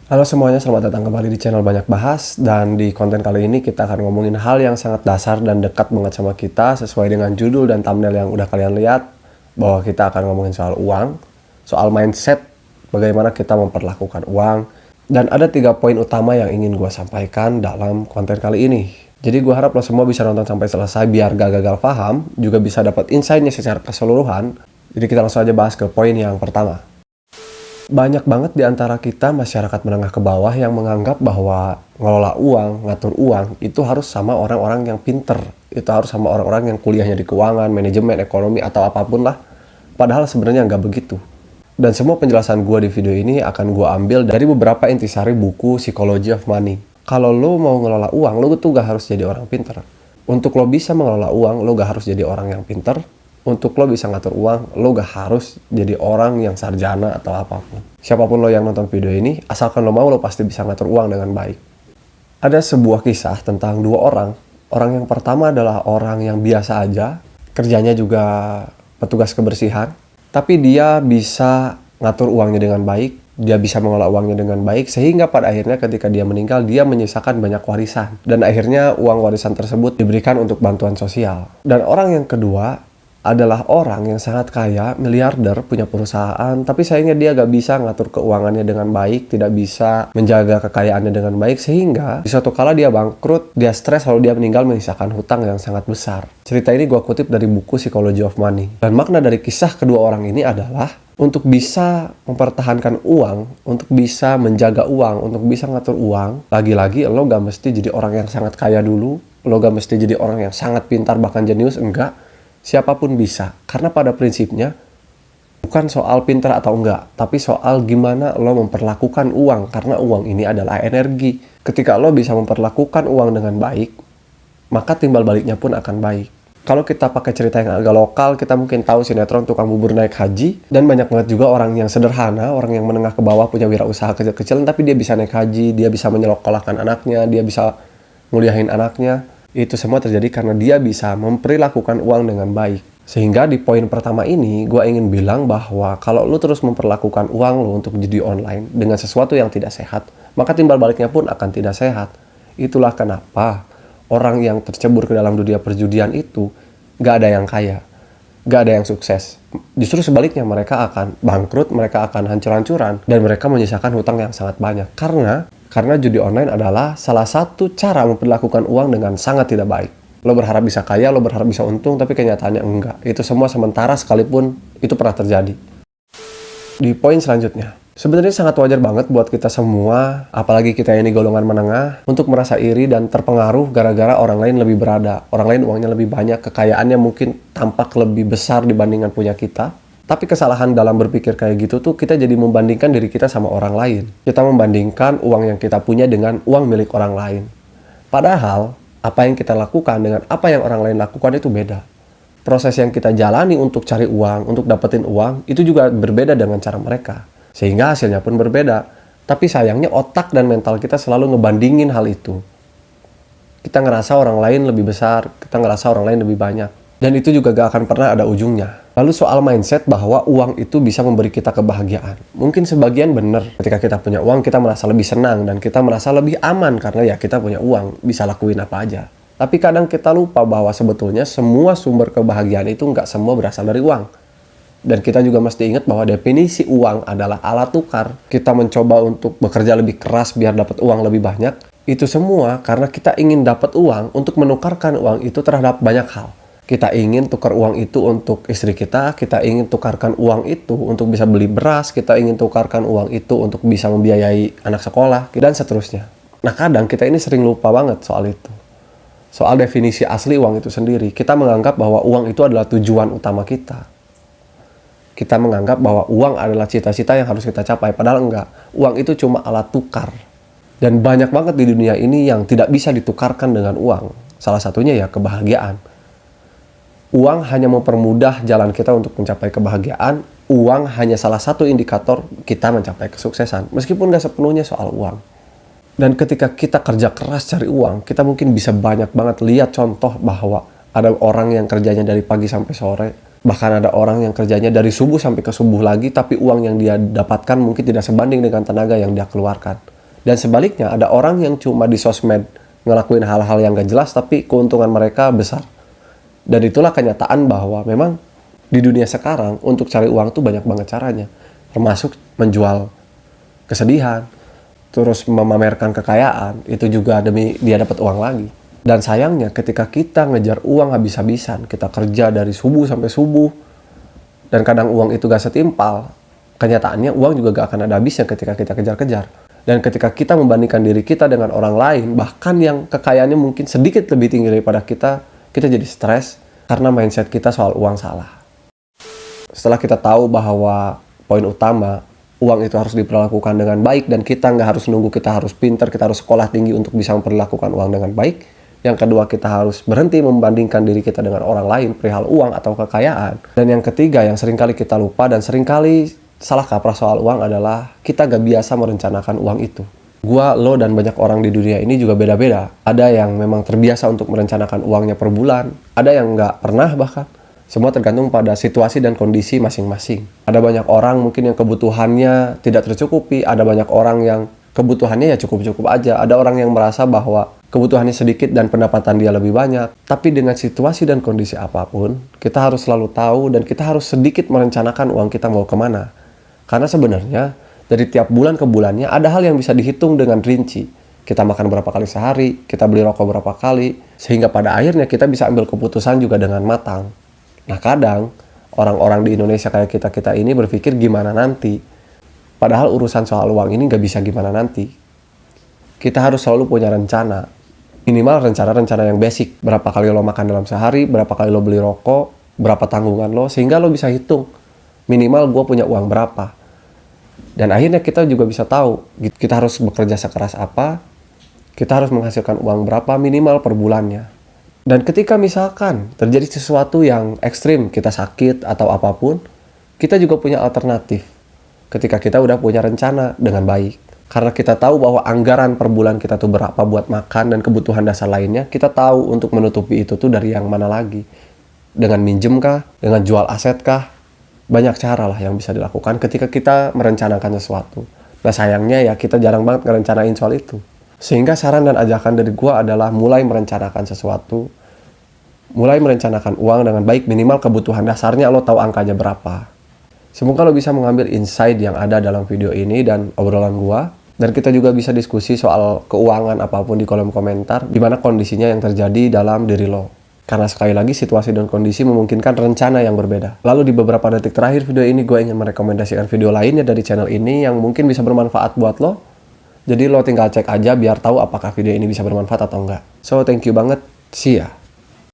Halo semuanya, selamat datang kembali di channel Banyak Bahas. Dan di konten kali ini kita akan ngomongin hal yang sangat dasar dan dekat banget sama kita, sesuai dengan judul dan thumbnail yang udah kalian lihat, bahwa kita akan ngomongin soal uang, soal mindset, bagaimana kita memperlakukan uang. Dan ada 3 poin utama yang ingin gue sampaikan dalam konten kali ini. Jadi gue harap lo semua bisa nonton sampai selesai biar gak gagal paham, juga bisa dapat insight-nya secara keseluruhan. Jadi kita langsung aja bahas ke poin yang pertama. Banyak banget di antara kita masyarakat menengah ke bawah yang menganggap bahwa ngelola uang, ngatur uang, itu harus sama orang-orang yang pinter. Itu harus sama orang-orang yang kuliahnya di keuangan, manajemen, ekonomi, atau apapun lah. Padahal sebenarnya nggak begitu. Dan semua penjelasan gue di video ini akan gue ambil dari beberapa intisari buku Psychology of Money. Kalau lo mau ngelola uang, lo tuh gak harus jadi orang pinter. Untuk lo bisa mengelola uang, lo gak harus jadi orang yang pinter. Untuk lo bisa ngatur uang, lo gak harus jadi orang yang sarjana atau apapun. Siapapun lo yang nonton video ini, asalkan lo mau, lo pasti bisa ngatur uang dengan baik. Ada sebuah kisah tentang 2 orang. Orang yang pertama adalah orang yang biasa aja, kerjanya juga petugas kebersihan, tapi dia bisa ngatur uangnya dengan baik, dia bisa mengelola uangnya dengan baik, sehingga pada akhirnya ketika dia meninggal, dia menyisakan banyak warisan. Dan akhirnya uang warisan tersebut diberikan untuk bantuan sosial. Dan orang yang kedua adalah orang yang sangat kaya, miliarder, punya perusahaan, tapi sayangnya dia gak bisa ngatur keuangannya dengan baik, tidak bisa menjaga kekayaannya dengan baik, sehingga di suatu kala dia bangkrut, dia stres, lalu dia meninggal menyisakan hutang yang sangat besar. Cerita ini gue kutip dari buku Psychology of Money. Dan makna dari kisah kedua orang ini adalah untuk bisa mempertahankan uang, untuk bisa menjaga uang, untuk bisa ngatur uang, lagi-lagi lo gak mesti jadi orang yang sangat kaya dulu, lo gak mesti jadi orang yang sangat pintar bahkan jenius, enggak. Siapapun bisa, karena pada prinsipnya bukan soal pintar atau enggak, tapi soal gimana lo memperlakukan uang, karena uang ini adalah energi. Ketika lo bisa memperlakukan uang dengan baik, maka timbal baliknya pun akan baik. Kalau kita pakai cerita yang agak lokal, kita mungkin tahu sinetron tukang bubur naik haji, dan banyak banget juga orang yang sederhana, orang yang menengah ke bawah punya wirausaha kecil-kecilan, tapi dia bisa naik haji, dia bisa menyekolahkan anaknya, dia bisa nguliahin anaknya. Itu semua terjadi karena dia bisa memperlakukan uang dengan baik. Sehingga di poin pertama ini, gue ingin bilang bahwa kalau lo terus memperlakukan uang lo untuk jadi online dengan sesuatu yang tidak sehat, maka timbal baliknya pun akan tidak sehat. Itulah kenapa orang yang tercebur ke dalam dunia perjudian itu gak ada yang kaya, gak ada yang sukses. Justru sebaliknya, mereka akan bangkrut, mereka akan hancur-hancuran, dan mereka menyisakan hutang yang sangat banyak. Karena judi online adalah salah satu cara memperlakukan uang dengan sangat tidak baik. Lo berharap bisa kaya, lo berharap bisa untung, tapi kenyataannya enggak. Itu semua sementara sekalipun itu pernah terjadi. Di poin selanjutnya, sebenarnya sangat wajar banget buat kita semua, apalagi kita ini golongan menengah, untuk merasa iri dan terpengaruh gara-gara orang lain lebih berada. Orang lain uangnya lebih banyak, kekayaannya mungkin tampak lebih besar dibandingkan punya kita. Tapi kesalahan dalam berpikir kayak gitu tuh kita jadi membandingkan diri kita sama orang lain. Kita membandingkan uang yang kita punya dengan uang milik orang lain. Padahal, apa yang kita lakukan dengan apa yang orang lain lakukan itu beda. Proses yang kita jalani untuk cari uang, untuk dapetin uang, itu juga berbeda dengan cara mereka. Sehingga hasilnya pun berbeda. Tapi sayangnya otak dan mental kita selalu ngebandingin hal itu. Kita ngerasa orang lain lebih besar, kita ngerasa orang lain lebih banyak. Dan itu juga gak akan pernah ada ujungnya. Lalu soal mindset bahwa uang itu bisa memberi kita kebahagiaan. Mungkin sebagian benar. Ketika kita punya uang, kita merasa lebih senang dan kita merasa lebih aman karena ya kita punya uang, bisa lakuin apa aja. Tapi kadang kita lupa bahwa sebetulnya semua sumber kebahagiaan itu nggak semua berasal dari uang. Dan kita juga mesti ingat bahwa definisi uang adalah alat tukar. Kita mencoba untuk bekerja lebih keras biar dapat uang lebih banyak. Itu semua karena kita ingin dapat uang untuk menukarkan uang itu terhadap banyak hal. Kita ingin tukar uang itu untuk istri kita ingin tukarkan uang itu untuk bisa beli beras, kita ingin tukarkan uang itu untuk bisa membiayai anak sekolah, dan seterusnya. Nah kadang kita ini sering lupa banget soal itu. Soal definisi asli uang itu sendiri. Kita menganggap bahwa uang itu adalah tujuan utama kita. Kita menganggap bahwa uang adalah cita-cita yang harus kita capai, padahal enggak. Uang itu cuma alat tukar. Dan banyak banget di dunia ini yang tidak bisa ditukarkan dengan uang. Salah satunya ya kebahagiaan. Uang hanya mempermudah jalan kita untuk mencapai kebahagiaan. Uang hanya salah satu indikator kita mencapai kesuksesan. Meskipun gak sepenuhnya soal uang. Dan ketika kita kerja keras cari uang, kita mungkin bisa banyak banget lihat contoh bahwa ada orang yang kerjanya dari pagi sampai sore. Bahkan ada orang yang kerjanya dari subuh sampai ke subuh lagi, tapi uang yang dia dapatkan mungkin tidak sebanding dengan tenaga yang dia keluarkan. Dan sebaliknya, ada orang yang cuma di sosmed ngelakuin hal-hal yang gak jelas, tapi keuntungan mereka besar. Dan itulah kenyataan bahwa memang di dunia sekarang, untuk cari uang tuh banyak banget caranya. Termasuk menjual kesedihan, terus memamerkan kekayaan, itu juga demi dia dapat uang lagi. Dan sayangnya, ketika kita ngejar uang habis-habisan, kita kerja dari subuh sampai subuh, dan kadang uang itu gak setimpal, kenyataannya uang juga gak akan ada habisnya ketika kita kejar-kejar. Dan ketika kita membandingkan diri kita dengan orang lain, bahkan yang kekayaannya mungkin sedikit lebih tinggi daripada kita jadi stres karena mindset kita soal uang salah. Setelah kita tahu bahwa poin utama, uang itu harus diperlakukan dengan baik dan kita nggak harus nunggu kita harus pintar, kita harus sekolah tinggi untuk bisa memperlakukan uang dengan baik. Yang kedua, kita harus berhenti membandingkan diri kita dengan orang lain perihal uang atau kekayaan. Dan yang ketiga, yang seringkali kita lupa dan seringkali salah kaprah soal uang adalah kita gak biasa merencanakan uang itu. Gua, lo, dan banyak orang di dunia ini juga beda-beda. Ada yang memang terbiasa untuk merencanakan uangnya per bulan. Ada yang gak pernah bahkan. Semua tergantung pada situasi dan kondisi masing-masing. Ada banyak orang mungkin yang kebutuhannya tidak tercukupi. Ada banyak orang yang kebutuhannya ya cukup-cukup aja. Ada orang yang merasa bahwa kebutuhannya sedikit dan pendapatan dia lebih banyak. Tapi dengan situasi dan kondisi apapun, kita harus selalu tahu dan kita harus sedikit merencanakan uang kita mau kemana. Karena sebenarnya dari tiap bulan ke bulannya ada hal yang bisa dihitung dengan rinci. Kita makan berapa kali sehari, kita beli rokok berapa kali, sehingga pada akhirnya kita bisa ambil keputusan juga dengan matang. Nah kadang, orang-orang di Indonesia kayak kita-kita ini berpikir gimana nanti. Padahal urusan soal uang ini nggak bisa gimana nanti. Kita harus selalu punya rencana. Minimal rencana-rencana yang basic. Berapa kali lo makan dalam sehari, berapa kali lo beli rokok, berapa tanggungan lo, sehingga lo bisa hitung. Minimal gue punya uang berapa. Dan akhirnya kita juga bisa tahu, kita harus bekerja sekeras apa, kita harus menghasilkan uang berapa minimal per bulannya. Dan ketika misalkan terjadi sesuatu yang ekstrim, kita sakit atau apapun, kita juga punya alternatif. Ketika kita udah punya rencana dengan baik. Karena kita tahu bahwa anggaran per bulan kita tuh berapa buat makan dan kebutuhan dasar lainnya, kita tahu untuk menutupi itu tuh dari yang mana lagi. Dengan minjem kah? Dengan jual aset kah? Banyak cara lah yang bisa dilakukan ketika kita merencanakan sesuatu. Nah sayangnya ya kita jarang banget ngerencanain soal itu. Sehingga saran dan ajakan dari gua adalah mulai merencanakan sesuatu. Mulai merencanakan uang dengan baik, minimal kebutuhan dasarnya lo tahu angkanya berapa. Semoga lo bisa mengambil insight yang ada dalam video ini dan obrolan gua. Dan kita juga bisa diskusi soal keuangan apapun di kolom komentar. Gimana kondisinya yang terjadi dalam diri lo. Karena sekali lagi situasi dan kondisi memungkinkan rencana yang berbeda. Lalu di beberapa detik terakhir video ini gue ingin merekomendasikan video lainnya dari channel ini yang mungkin bisa bermanfaat buat lo. Jadi lo tinggal cek aja biar tahu apakah video ini bisa bermanfaat atau enggak. So thank you banget. See ya.